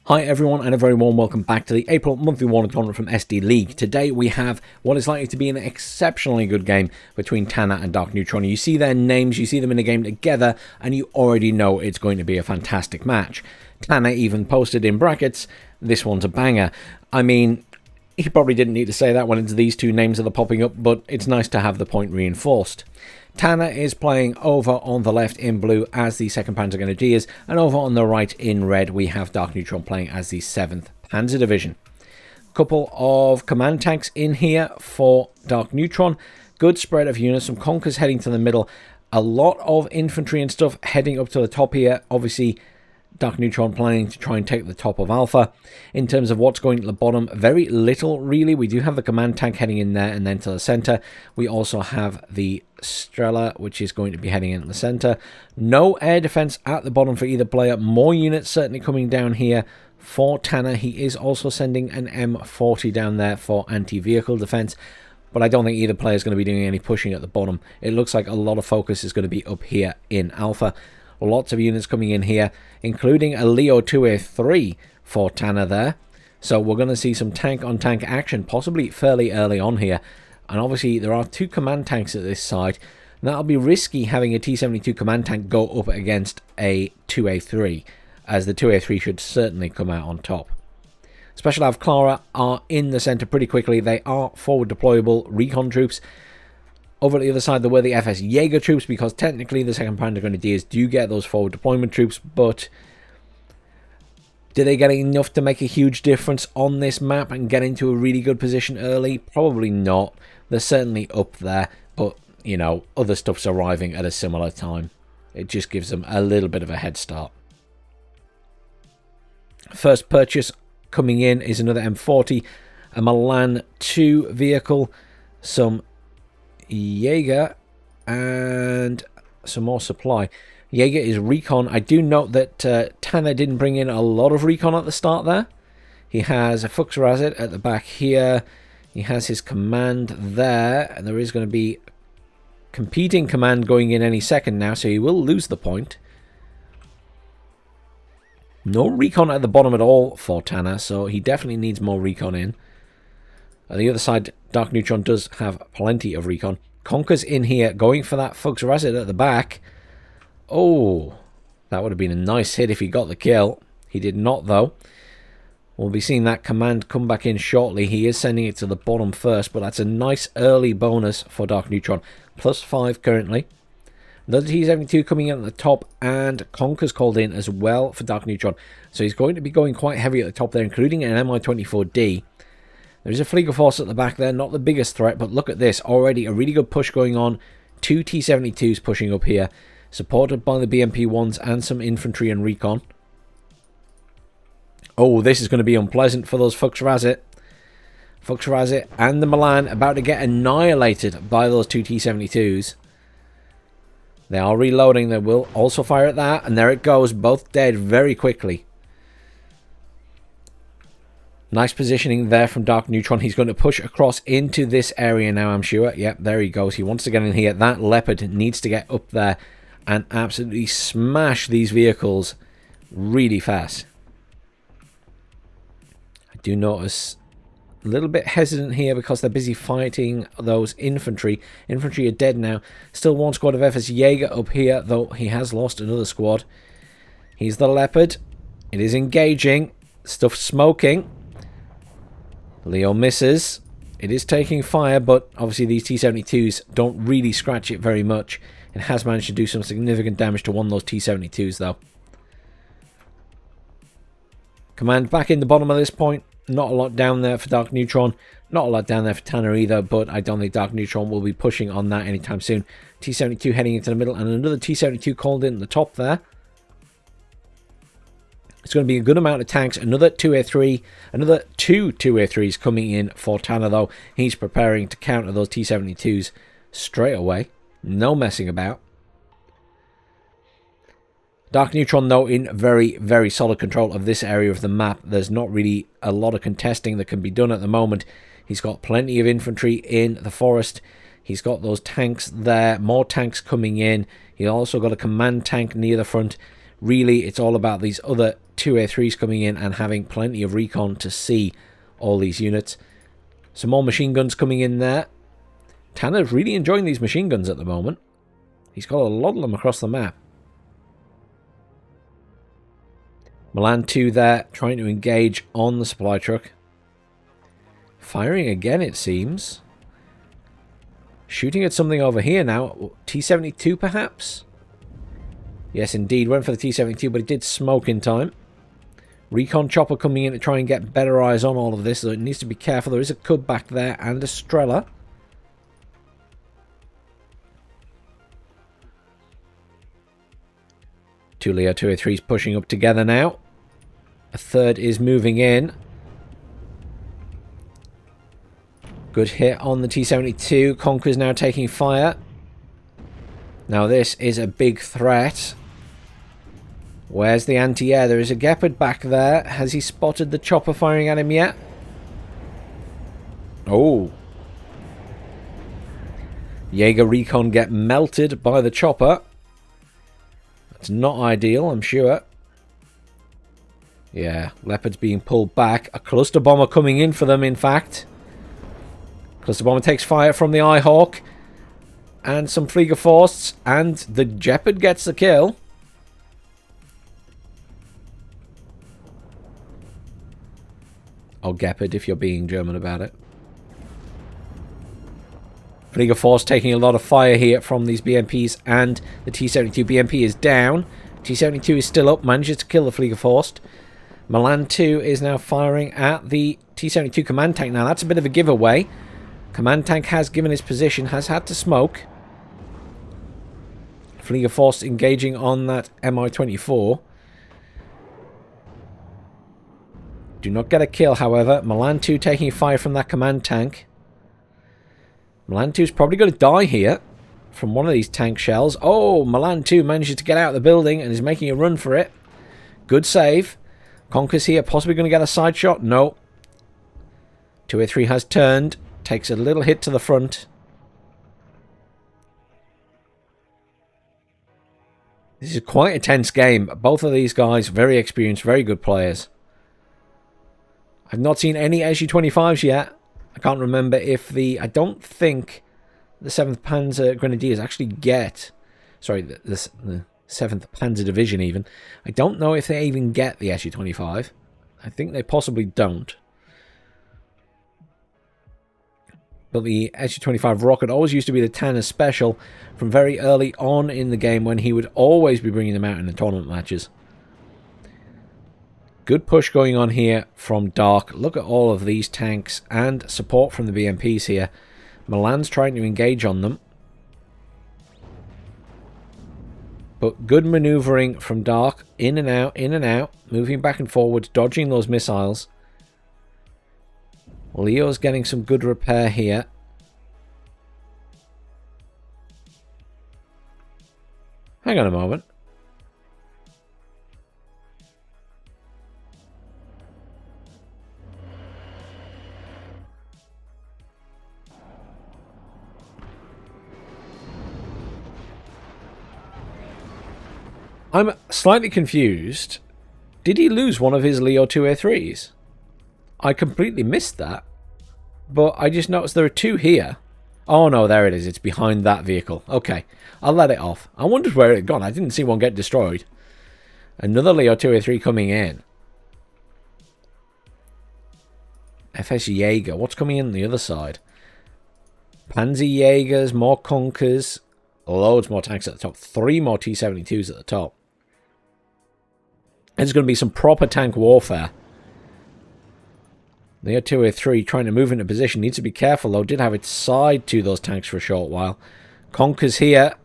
Hi everyone and a very warm welcome back to the April Monthly WARNO Tournament from SD League. Today we have what is likely to be an exceptionally good game between Tanner and Darkneutron. You see their names, you see them in a game together, and you already know it's going to be a fantastic match. Tanner even posted in brackets, "This one's a banger." I mean, he probably didn't need to say that when it's these two names that are popping up, but it's nice to have the point reinforced. Tanner is playing over on the left in blue as the 2nd Panzer Grenadiers, and over on the right in red we have Darkneutron playing as the 7th Panzer Division. Couple of command tanks in here for Darkneutron. Good spread of units, some Conkers heading to the middle, a lot of infantry and stuff heading up to the top here. Obviously Darkneutron planning to try and take the top of Alpha. In terms of what's going to the bottom, very little really. We do have the command tank heading in there and then to the center. We also have the Strela, which is going to be heading in the center. No air defense at the bottom for either player. More units certainly coming down here for Tanner. He is also sending an M40 down there for anti-vehicle defense, but I don't think either player is going to be doing any pushing at the bottom. It looks like a lot of focus is going to be up here in Alpha. Lots of units coming in here, including a Leo 2A3 for Tanner there. So we're going to see some tank-on-tank action, possibly fairly early on here. And obviously there are 2 command tanks at this side. That'll be risky having a T72 command tank go up against a 2A3, as the 2A3 should certainly come out on top. Special Av Clara are in the center pretty quickly. They are forward deployable recon troops. Over at the other side, there were the FS Jaeger troops, because technically the 2nd Panzer Grenadiers do get those forward deployment troops, but do they get enough to make a huge difference on this map and get into a really good position early? Probably not. They're certainly up there, but, you know, other stuff's arriving at a similar time. It just gives them a little bit of a head start. First purchase coming in is another M40, a Milan 2 vehicle, some Jaeger, and some more supply. Jaeger is recon. I do note that Tanner didn't bring in a lot of recon at the start there. He has a Fuchs Razit at the back here. He has his command there, and there is going to be competing command going in any second now, so he will lose the point. No recon at the bottom at all for Tanner, so he definitely needs more recon in. On the other side, Darkneutron does have plenty of recon. Conker's in here, going for that Fuchs Razit at the back. Oh, that would have been a nice hit if he got the kill. He did not, though. We'll be seeing that command come back in shortly. He is sending it to the bottom first, but that's a nice early bonus for Darkneutron. +5 currently. Another T72 coming in at the top, and Conker's called in as well for Darkneutron. So he's going to be going quite heavy at the top there, including an Mi-24D. There's a Flieger Force at the back there, not the biggest threat, but look at this. Already a really good push going on. 2 T72s pushing up here, supported by the BMP-1s and some infantry and recon. Oh, this is going to be unpleasant for those Fuchs Razit. Fuchs Razit and the Milan about to get annihilated by those 2 T72s. They are reloading. They will also fire at that, and there it goes. Both dead very quickly. Nice positioning there from Darkneutron. He's going to push across into this area now, I'm sure. Yep, there he goes. He wants to get in here. That Leopard needs to get up there and absolutely smash these vehicles really fast. I do notice a little bit hesitant here because they're busy fighting those infantry. Infantry are dead now. Still one squad of FS Jaeger up here, though he has lost another squad. He's the Leopard. It is engaging. Stuff smoking. Leo misses. It is taking fire, but obviously these T72s don't really scratch it very much. It has managed to do some significant damage to one of those T72s, though. Command back in the bottom at this point. Not a lot down there for Darkneutron. Not a lot down there for Tanner either, but I don't think Darkneutron will be pushing on that anytime soon. T72 heading into the middle, and another T72 called in at the top there. It's going to be a good amount of tanks. Another 2A3, another 2 2A3s coming in for Tanner, though. He's preparing to counter those T72s straight away. No messing about. Darkneutron, though, in very, very solid control of this area of the map. There's not really a lot of contesting that can be done at the moment. He's got plenty of infantry in the forest. He's got those tanks there. More tanks coming in. He also got a command tank near the front. Really, it's all about these other 2A3s coming in and having plenty of recon to see all these units. Some more machine guns coming in there. Tanner's really enjoying these machine guns at the moment. He's got a lot of them across the map. Milan 2 there, trying to engage on the supply truck. Firing again, it seems. Shooting at something over here now. T72 perhaps? Yes, indeed. Went for the T72, but it did smoke in time. Recon chopper coming in to try and get better eyes on all of this, so it needs to be careful. There is a Cub back there and a Strela. Two Leo 2A3s pushing up together now. A third is moving in. Good hit on the T72. Conquer's now taking fire. Now this is a big threat. Where's the anti-air? There is a Gepard back there. Has he spotted the chopper firing at him yet? Oh. Jaeger recon get melted by the chopper. That's not ideal, I'm sure. Yeah, Leopard's being pulled back. A cluster bomber coming in for them, in fact. Cluster bomber takes fire from the Eyehawk. And some Fliegerforsts. And the Gepard gets the kill. Or Gepard, if you're being German about it. Fliegerforce taking a lot of fire here from these BMPs. And the T72 BMP is down. T72 is still up. Manages to kill the Fliegerforce. Milan 2 is now firing at the T72 command tank. Now, that's a bit of a giveaway. Command tank has given his position, has had to smoke. Fliegerforce engaging on that Mi-24. Do not get a kill, however. Milan 2 taking fire from that command tank. Milan 2 is probably going to die here from one of these tank shells. Oh, Milan 2 manages to get out of the building and is making a run for it. Good save. Conquer's here, possibly going to get a side shot. No. 2A3 has turned. Takes a little hit to the front. This is quite a tense game. Both of these guys, very experienced, very good players. I've not seen any SU-25s yet. I can't remember if the... I don't think the 7th Panzer Grenadiers actually get... Sorry, the 7th Panzer Division even. I don't know if they even get the SU-25. I think they possibly don't. But the SU-25 rocket always used to be the Tanner special from very early on in the game when he would always be bringing them out in the tournament matches. Good push going on here from Dark. Look at all of these tanks and support from the BMPs here. Milan's trying to engage on them. But good maneuvering from Dark. In and out, moving back and forward, dodging those missiles. Leo's getting some good repair here. Hang on a moment. I'm slightly confused. Did he lose one of his Leo 2A3s? I completely missed that. But I just noticed there are two here. Oh no, there it is. It's behind that vehicle. Okay, I'll let it off. I wondered where it had gone. I didn't see one get destroyed. Another Leo 2A3 coming in. FS Jaeger. What's coming in on the other side? Panzer Jaegers, more Conquers. Loads more tanks at the top. 3 more T72s at the top. There's going to be some proper tank warfare. Leo 2A3 trying to move into position. Needs to be careful though. Did have its side to those tanks for a short while. Conquer's here.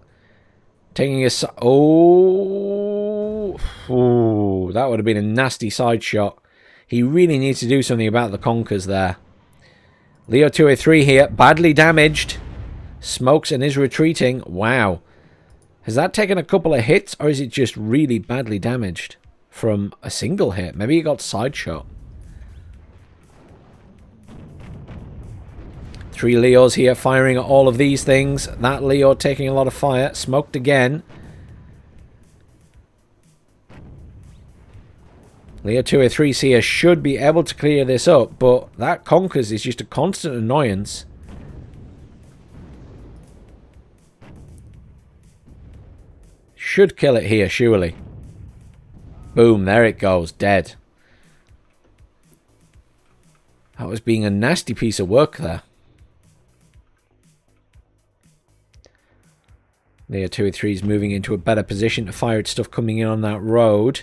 Taking a... Oh! Ooh, that would have been a nasty side shot. He really needs to do something about the Conquers there. Leo 2A3 here. Badly damaged. Smokes and is retreating. Wow. Has that taken a couple of hits? Or is it just really badly damaged from a single hit? Maybe he got side shot. 3 Leos here firing at all of these things. That Leo taking a lot of fire. Smoked again. Leo 203s here should be able to clear this up, but that Conkers is just a constant annoyance. Should kill it here, surely. Boom, there it goes, dead. That was being a nasty piece of work there. Leo 203 is moving into a better position to fire its stuff coming in on that road.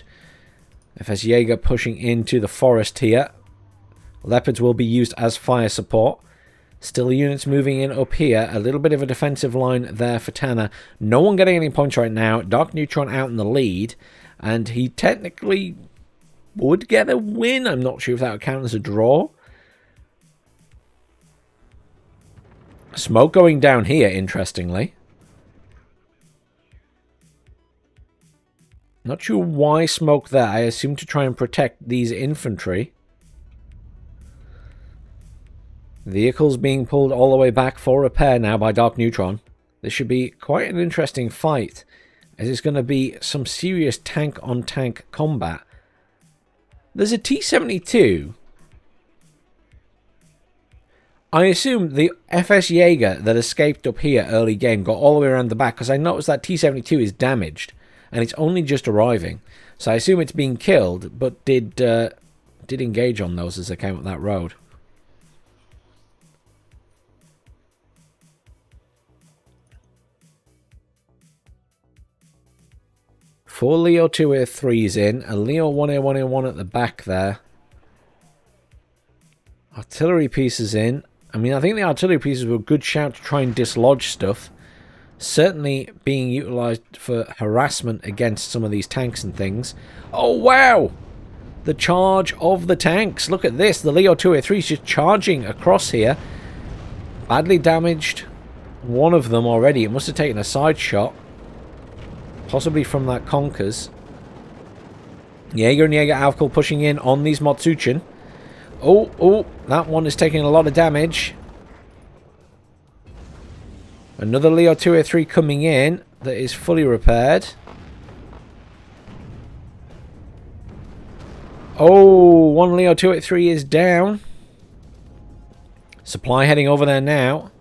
FS Jaeger pushing into the forest here. Leopards will be used as fire support. Still units moving in up here. A little bit of a defensive line there for Tanner. No one getting any points right now. Darkneutron out in the lead. And he technically would get a win. I'm not sure if that would count as a draw. Smoke going down here, interestingly. Not sure why smoke there. I assume to try and protect these infantry. Vehicles being pulled all the way back for repair now by Darkneutron. This should be quite an interesting fight, as it's going to be some serious tank-on-tank combat. There's a T72. I assume the FS Jaeger that escaped up here early game got all the way around the back, because I noticed that T72 is damaged. And it's only just arriving. So I assume it's being killed, but did engage on those as they came up that road. Four Leo 2A3s in. A Leo 1A1A1 at the back there. Artillery pieces in. I mean, I think the artillery pieces were a good shout to try and dislodge stuff. Certainly being utilised for harassment against some of these tanks and things. Oh, wow! The charge of the tanks. Look at this. The Leo 2A3 is just charging across here. Badly damaged one of them already. It must have taken a side shot. Possibly from that Conkers. Jaeger and Jaeger Avkul pushing in on these Motsuchin. Oh, that one is taking a lot of damage. Another Leo 2A3 coming in that is fully repaired. Oh, one Leo 2A3 is down. Supply heading over there now.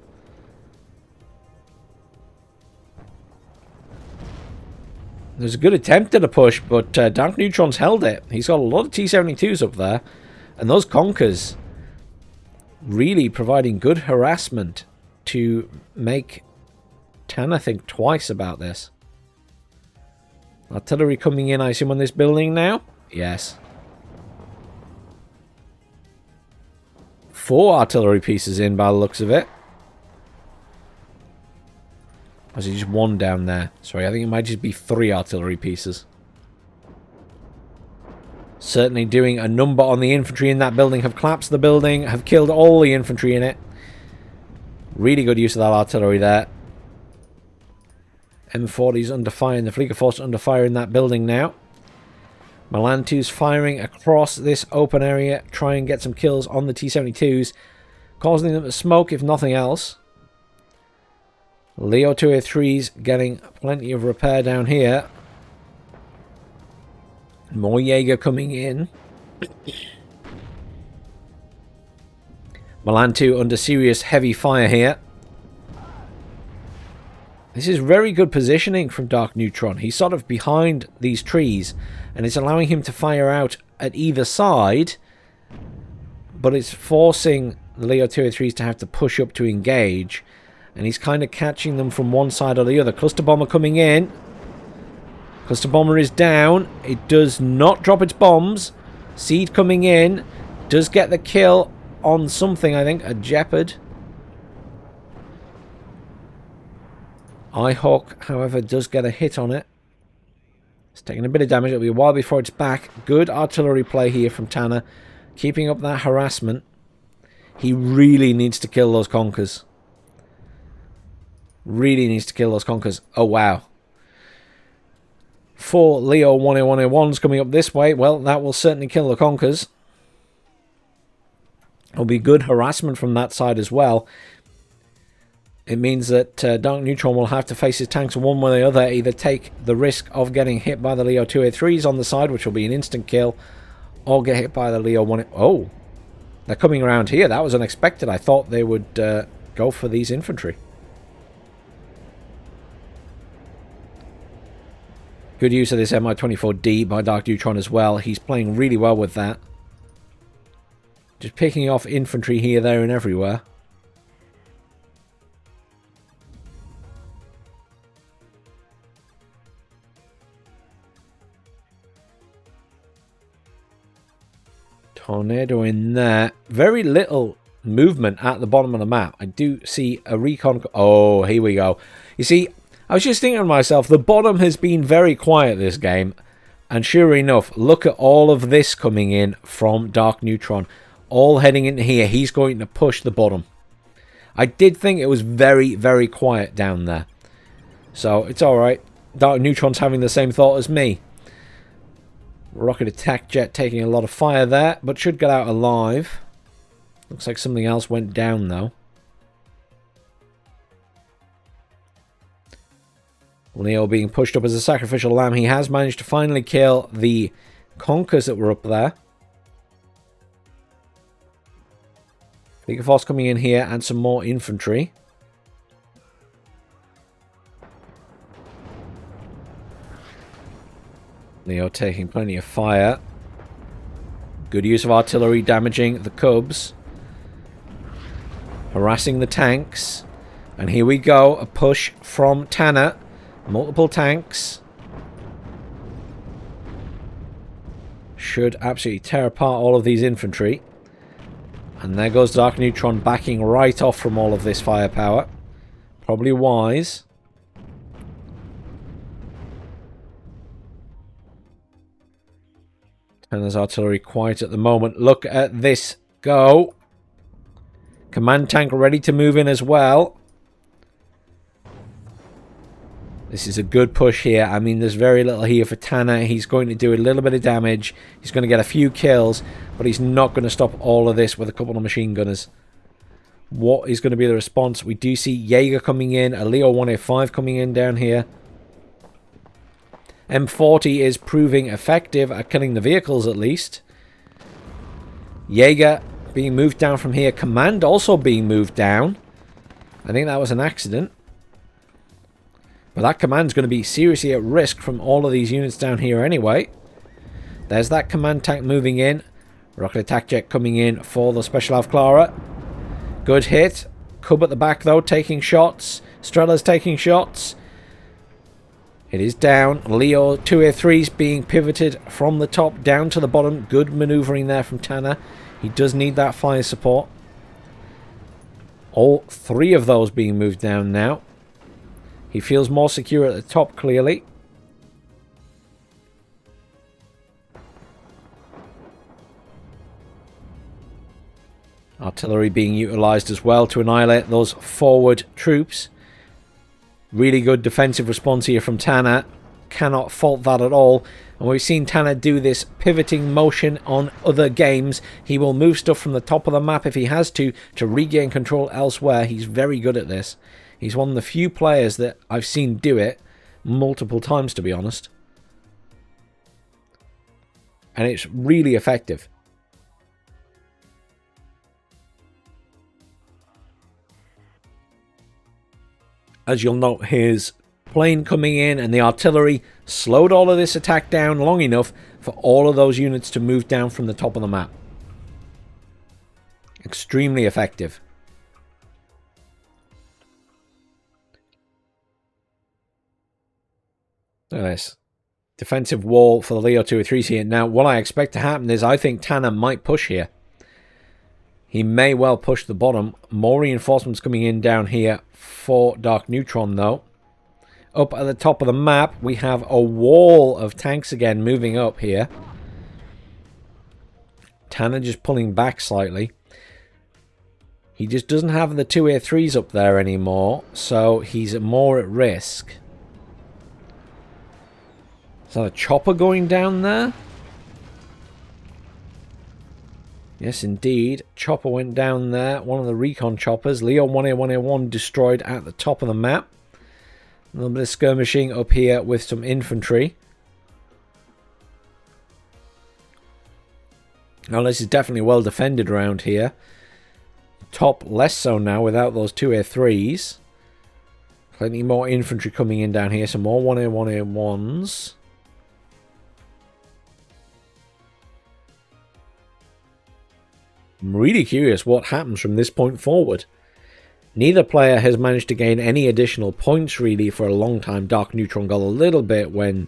There's a good attempt at a push, but Darkneutron's held it. He's got a lot of T72s up there. And those Conkers really providing good harassment to make Tanner think twice about this. Artillery coming in, I assume, on this building now? Yes. 4 artillery pieces in by the looks of it. Or is it just 1 down there? Sorry, I think it might just be 3 artillery pieces. Certainly doing a number on the infantry in that building. Have collapsed the building. Have killed all the infantry in it. Really good use of that artillery there. M40's under fire and the Flieger Force under fire in that building now. Milan 2's firing across this open area. Try and get some kills on the T72s. Causing them to smoke if nothing else. Leo 2A3's getting plenty of repair down here. More Jaeger coming in. Milan 2 under serious heavy fire here. This is very good positioning from Darkneutron. He's sort of behind these trees, and it's allowing him to fire out at either side, but it's forcing the Leo 2A3s to have to push up to engage, and he's kind of catching them from one side or the other. Cluster Bomber coming in. Cluster Bomber is down. It does not drop its bombs. Seed coming in. Does get the kill on something, I think. A Jeopard. Eyehawk, however, does get a hit on it. It's taking a bit of damage. It'll be a while before it's back. Good artillery play here from Tanner. Keeping up that harassment. He really needs to kill those Conkers. Really needs to kill those Conkers. Oh, wow. 4 Leo 1A1A1s coming up this way. Well, that will certainly kill the Conkers. It'll be good harassment from that side as well. It means that Darkneutron will have to face his tanks one way or the other. Either take the risk of getting hit by the Leo 2A3s on the side, which will be an instant kill, or get hit by the Leo 1. Oh, they're coming around here. That was unexpected. I thought they would go for these infantry. Good use of this Mi-24D by Darkneutron as well. He's playing really well with that. Just picking off infantry here, there, and everywhere. Tornado in there. Very little movement at the bottom of the map. I do see a recon. Oh, here we go. You see, I was just thinking to myself, the bottom has been very quiet this game. And sure enough, look at all of this coming in from Darkneutron. All heading into here. He's going to push the bottom. I did think it was very, very quiet down there. So, it's alright. Darkneutron's having the same thought as me. Rocket attack jet taking a lot of fire there, but should get out alive. Looks like something else went down, though. Leo being pushed up as a sacrificial lamb. He has managed to finally kill the conkers that were up there. Big Force coming in here and some more infantry. Leo taking plenty of fire. Good use of artillery damaging the Cubs. Harassing the tanks. And here we go. A push from Tanner. Multiple tanks. Should absolutely tear apart all of these infantry. And there goes Darkneutron backing right off from all of this firepower. Probably wise. Tanner's artillery quiet at the moment. Look at this go. Command tank ready to move in as well. This is a good push here. I mean, there's very little here for Tanner. He's going to do a little bit of damage. He's going to get a few kills, but he's not going to stop all of this with a couple of machine gunners. What is going to be the response? We do see Jaeger coming in, a Leo 185 coming in down here. M40 is proving effective at killing the vehicles, at least. Jaeger being moved down from here. Command also being moved down. I think that was an accident. But that command's going to be seriously at risk from all of these units down here anyway. There's that command tank moving in. Rocket attack jet coming in for the Special Av Clara. Good hit. Cub at the back, though, taking shots. Strella's taking shots. It is down. Leo 2A3's being pivoted from the top down to the bottom. Good maneuvering there from Tanner. He does need that fire support. All three of those being moved down now. He feels more secure at the top, clearly. Artillery being utilised as well to annihilate those forward troops. Really good defensive response here from Tanner. Cannot fault that at all. And we've seen Tanner do this pivoting motion on other games. He will move stuff from the top of the map if he has to regain control elsewhere. He's very good at this. He's one of the few players that I've seen do it multiple times, to be honest. And it's really effective. As you'll note, his plane coming in and the artillery slowed all of this attack down long enough for all of those units to move down from the top of the map. Extremely effective. Look at this. Defensive wall for the Leo 203s here. Now, what I expect to happen is I think Tanner might push here. He may well push the bottom. More reinforcements coming in down here for Darkneutron, though. Up at the top of the map, we have a wall of tanks again moving up here. Tanner just pulling back slightly. He just doesn't have the 2A3s up there anymore, so he's more at risk. Is that a chopper going down there? Yes, indeed. Chopper went down there. One of the recon choppers. Leo 1A1A1 destroyed at the top of the map. A little bit of skirmishing up here with some infantry. Now this is definitely well defended around here. Top less so now without those 2A3s. Plenty more infantry coming in down here. Some more 1A1A1s. I'm really curious what happens from this point forward. Neither player has managed to gain any additional points really for a long time. Darkneutron got a little bit when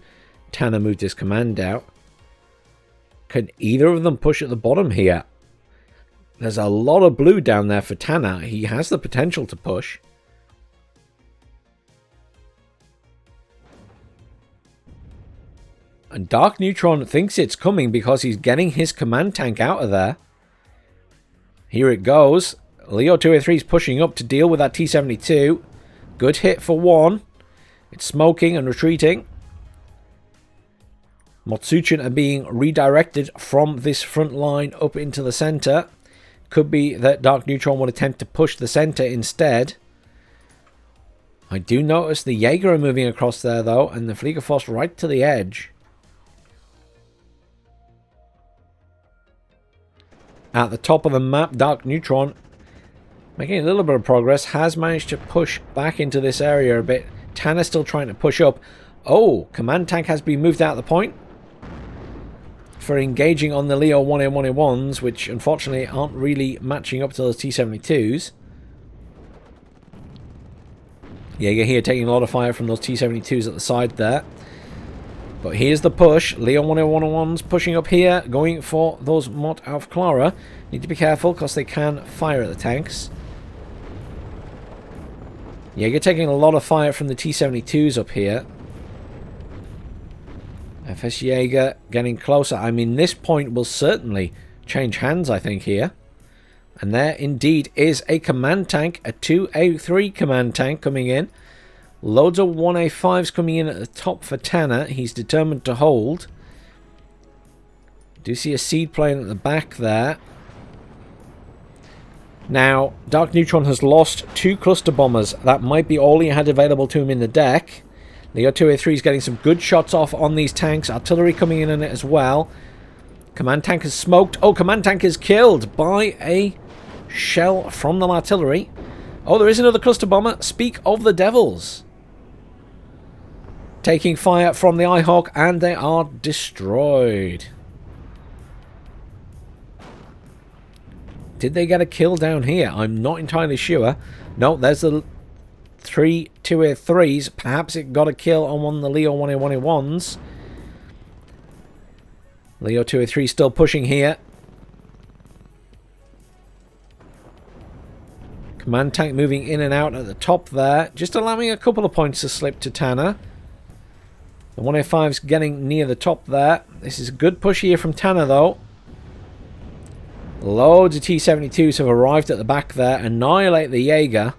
Tanner moved his command out. Can either of them push at the bottom here? There's a lot of blue down there for Tanner. He has the potential to push. And Darkneutron thinks it's coming because he's getting his command tank out of there. Here it goes. Leo 2A3 is pushing up to deal with that T72. Good hit for one. It's smoking and retreating. Motsuchin are being redirected from this front line up into the center. Could be that Darkneutron would attempt to push the center instead. I do notice the Jaeger are moving across there though, and the Fliegerforce right to the edge. At the top of the map, Darkneutron, making a little bit of progress, has managed to push back into this area a bit. Tanner's still trying to push up. Oh, command tank has been moved out of the point for engaging on the Leo 1A1A1s, which unfortunately aren't really matching up to those T72s. Jaeger here taking a lot of fire from those T72s at the side there. But here's the push. Leo 1A1A1s pushing up here, going for those Mott auf Clara. Need to be careful because they can fire at the tanks. Jaeger taking a lot of fire from the T72s up here. FS Jaeger getting closer. I mean, this point will certainly change hands, I think, here. And there indeed is a command tank, a 2A3 command tank coming in. Loads of 1A5s coming in at the top for Tanner. He's determined to hold. Do see a seed plane at the back there. Now, Darkneutron has lost 2 cluster bombers. That might be all he had available to him in the deck. Leo 2A3 is getting some good shots off on these tanks. Artillery coming in on it as well. Command tank is smoked. Oh, command tank is killed by a shell from the artillery. Oh, there is another cluster bomber. Speak of the devils. Taking fire from the Eyehawk, and they are destroyed. Did they get a kill down here? I'm not entirely sure. No, there's the 3 2A3s. Perhaps it got a kill on one of the Leo 1A1A1s. Leo 2A3 still pushing here. Command tank moving in and out at the top there. Just allowing a couple of points to slip to Tanner. The 1A5's getting near the top there. This is a good push here from Tanner though. Loads of T72s have arrived at the back there. Annihilate the Jaeger.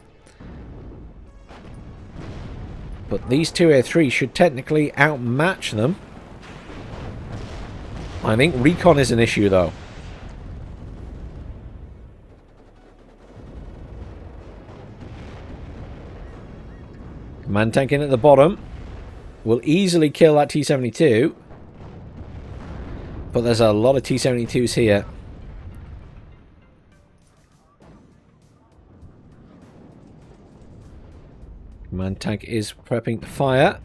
But these 2A3 should technically outmatch them. I think recon is an issue though. Command tank in at the bottom. Will easily kill that T72. But there's a lot of T72s here. Command tank is prepping to fire.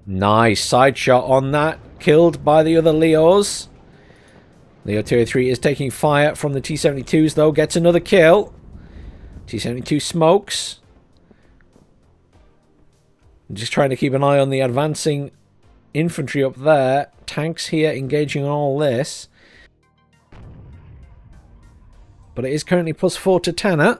Nice side shot on that. Killed by the other Leos. Leo 2A3 is taking fire from the T72s though. Gets another kill. T72 smokes. Just trying to keep an eye on the advancing infantry up there. Tanks here engaging on all this. But it is currently +4 to Tanner.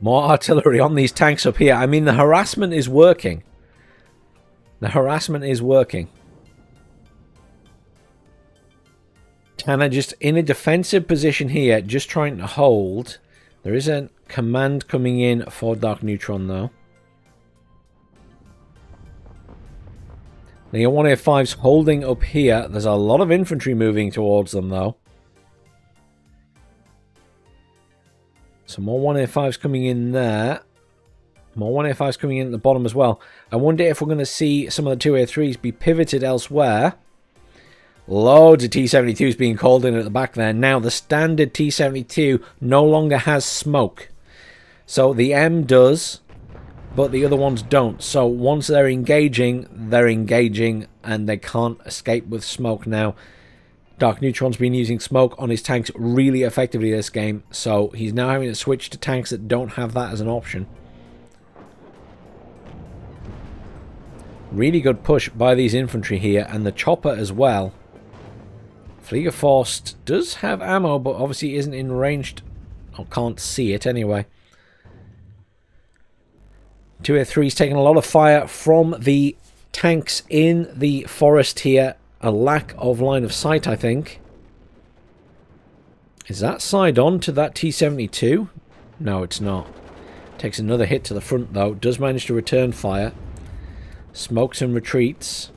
More artillery on these tanks up here. I mean, the harassment is working. The harassment is working. Tanner just in a defensive position here, just trying to hold. There is a command coming in for Darkneutron, though. The 185's holding up here. There's a lot of infantry moving towards them, though. Some more 185's coming in there. More 185's coming in at the bottom as well. I wonder if we're going to see some of the 2A3s be pivoted elsewhere. Loads of T72s being called in at the back there. Now, the standard T72 no longer has smoke. So, the M does, but the other ones don't. So, once they're engaging, and they can't escape with smoke now. Darkneutron's been using smoke on his tanks really effectively this game, so he's now having to switch to tanks that don't have that as an option. Really good push by these infantry here, and the chopper as well. Fliegerforst does have ammo, but obviously isn't in ranged, or can't see it anyway. 2A3's taking a lot of fire from the tanks in the forest here. A lack of line of sight, I think. Is that side on to that T72? No, it's not. Takes another hit to the front, though. Does manage to return fire. Smokes and retreats.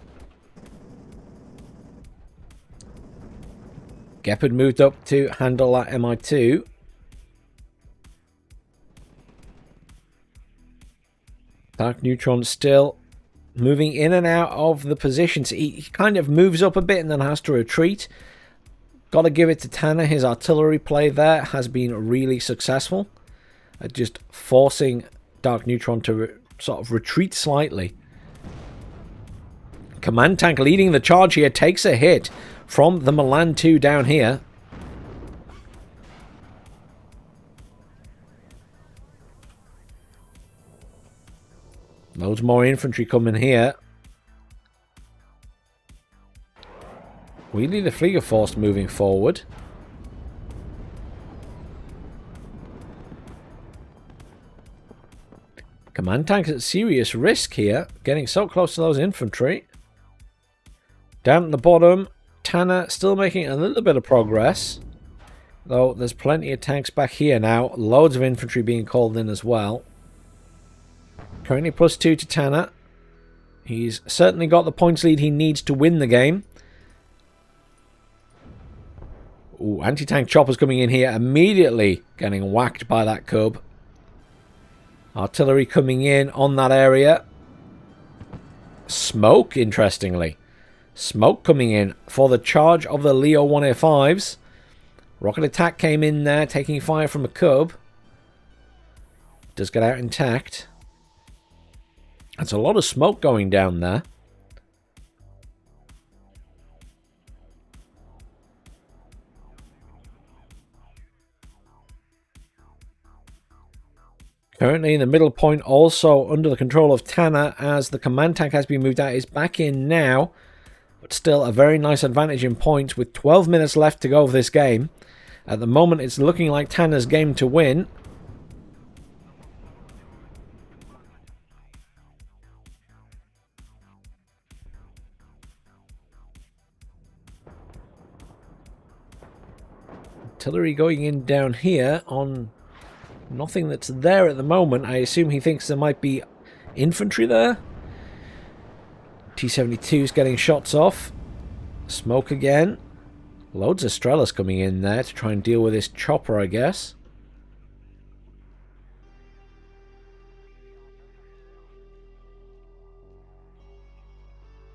Gepard moved up to handle that MI2. Darkneutron still moving in and out of the positions. He kind of moves up a bit and then has to retreat. Got to give it to Tanner. His artillery play there has been really successful at just forcing Darkneutron to sort of retreat slightly. Command tank leading the charge here takes a hit from the Milan 2 down here. Loads more infantry coming here. Really, the Fliegerforce moving forward. Command tanks at serious risk here. Getting so close to those infantry. Down at the bottom, Tanner still making a little bit of progress. Though there's plenty of tanks back here now. Loads of infantry being called in as well. Currently +2 to Tanner. He's certainly got the points lead he needs to win the game. Ooh, anti-tank choppers coming in here. Immediately getting whacked by that cub. Artillery coming in on that area. Smoke, interestingly. Smoke coming in for the charge of the Leo 1A5s. Rocket attack came in there, taking fire from a cub. Does get out intact. That's a lot of smoke going down there. Currently in the middle point, also under the control of Tanner, as the command tank has been moved out. Is back in now, but still a very nice advantage in points with 12 minutes left to go of this game. At the moment, it's looking like Tanner's game to win. Artillery going in down here on nothing that's there at the moment. I assume he thinks there might be infantry there. T72's getting shots off. Smoke again. Loads of Strelas coming in there to try and deal with this chopper, I guess.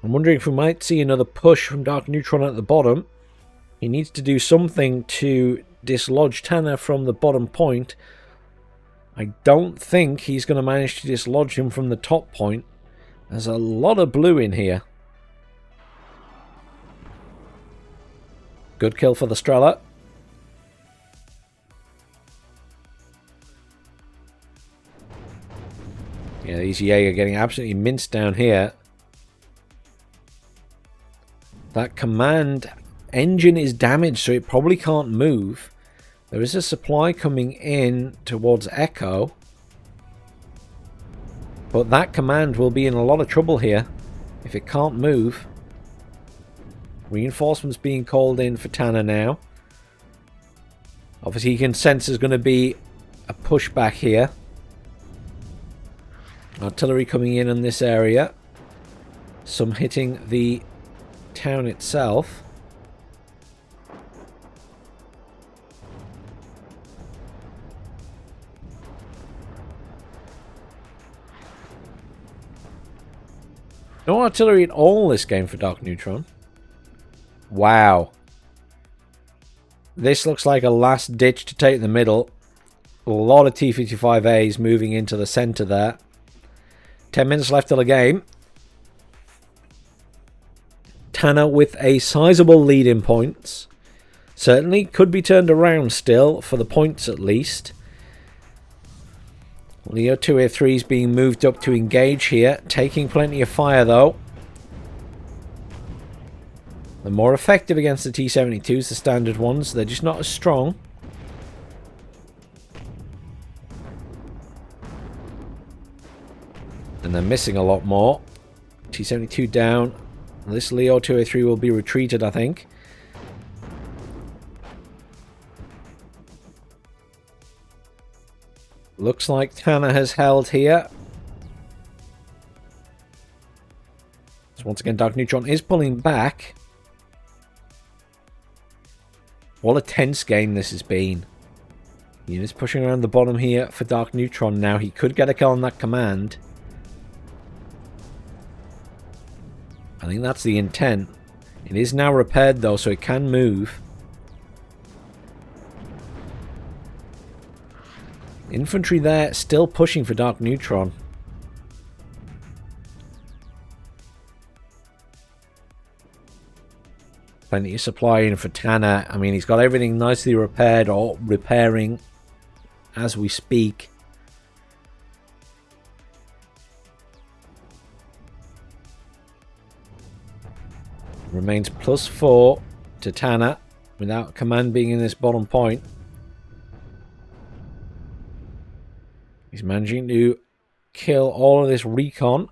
I'm wondering if we might see another push from Darkneutron at the bottom. He needs to do something to dislodge Tanner from the bottom point. I don't think he's going to manage to dislodge him from the top point. There's a lot of blue in here. Good kill for the Strela. Yeah, these Jaeger getting absolutely minced down here. That command engine is damaged, so it probably can't move. There is a supply coming in towards Echo. But that command will be in a lot of trouble here if it can't move. Reinforcements being called in for Tanner now. Obviously, he can sense there's going to be a pushback here. Artillery coming in this area. Some hitting the town itself. No artillery at all this game for Darkneutron. Wow. This looks like a last ditch to take the middle. A lot of T-55As moving into the centre there. 10 minutes left of the game. Tanner with a sizable lead in points. Certainly could be turned around still, for the points at least. Leo 2A3 is being moved up to engage here. Taking plenty of fire though. They're more effective against the T72s, the standard ones. They're just not as strong. And they're missing a lot more. T72 down. This Leo 2A3 will be retreated, I think. Looks like Tanner has held here. So once again, Darkneutron is pulling back. What a tense game this has been. Units pushing around the bottom here for Darkneutron now. He could get a kill on that command. I think that's the intent. It is now repaired though, so it can move. Infantry there, still pushing for Darkneutron. Plenty of supply in for Tanner. I mean, he's got everything nicely repaired or repairing as we speak. Remains +4 to Tanner without command being in this bottom point. He's managing to kill all of this recon.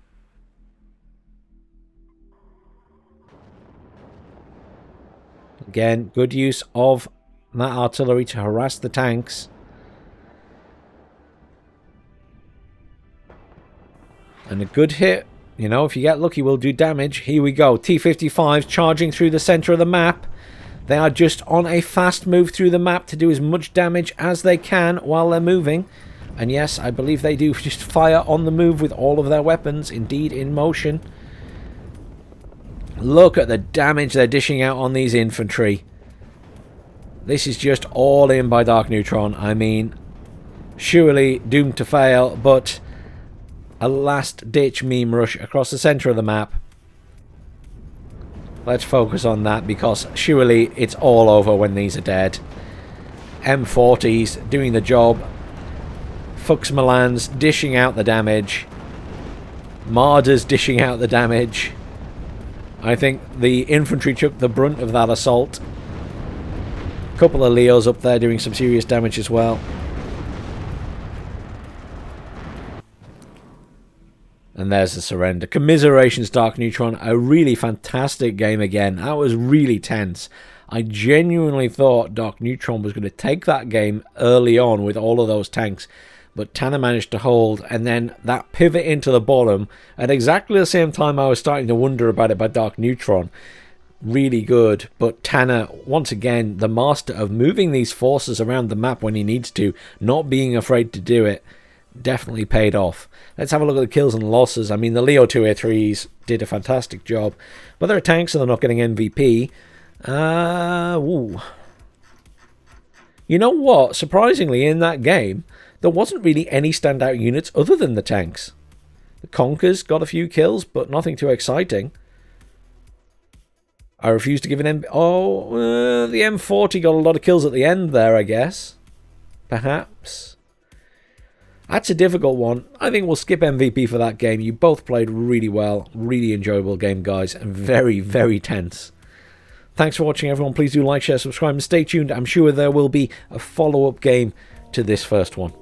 Again, good use of that artillery to harass the tanks. And a good hit, you know, if you get lucky, will do damage. Here we go. T-55s charging through the center of the map. They are just on a fast move through the map to do as much damage as they can while they're moving. And yes, I believe they do just fire on the move with all of their weapons, indeed in motion. Look at the damage they're dishing out on these infantry. This is just all in by Darkneutron. I mean, surely doomed to fail, but a last-ditch meme rush across the center of the map. Let's focus on that, because surely it's all over when these are dead. M40s doing the job. Fuchs Milans dishing out the damage. Marders dishing out the damage. I think the infantry took the brunt of that assault. A couple of Leos up there doing some serious damage as well. And there's the surrender. Commiserations, Darkneutron. A really fantastic game again. That was really tense. I genuinely thought Darkneutron was going to take that game early on with all of those tanks. But Tanner managed to hold, and then that pivot into the bottom at exactly the same time I was starting to wonder about it by Darkneutron. Really good, but Tanner, once again, the master of moving these forces around the map when he needs to, not being afraid to do it, definitely paid off. Let's have a look at the kills and losses. I mean, the Leo 2A3s did a fantastic job, but they're tanks, so they're not getting MVP. Ooh. You know what? Surprisingly, in that game, there wasn't really any standout units other than the tanks. The Conkers got a few kills, but nothing too exciting. I refuse to give an M... Oh, the M40 got a lot of kills at the end there, I guess. Perhaps. That's a difficult one. I think we'll skip MVP for that game. You both played really well. Really enjoyable game, guys. And very, very tense. Thanks for watching, everyone. Please do like, share, subscribe, and stay tuned. I'm sure there will be a follow-up game to this first one.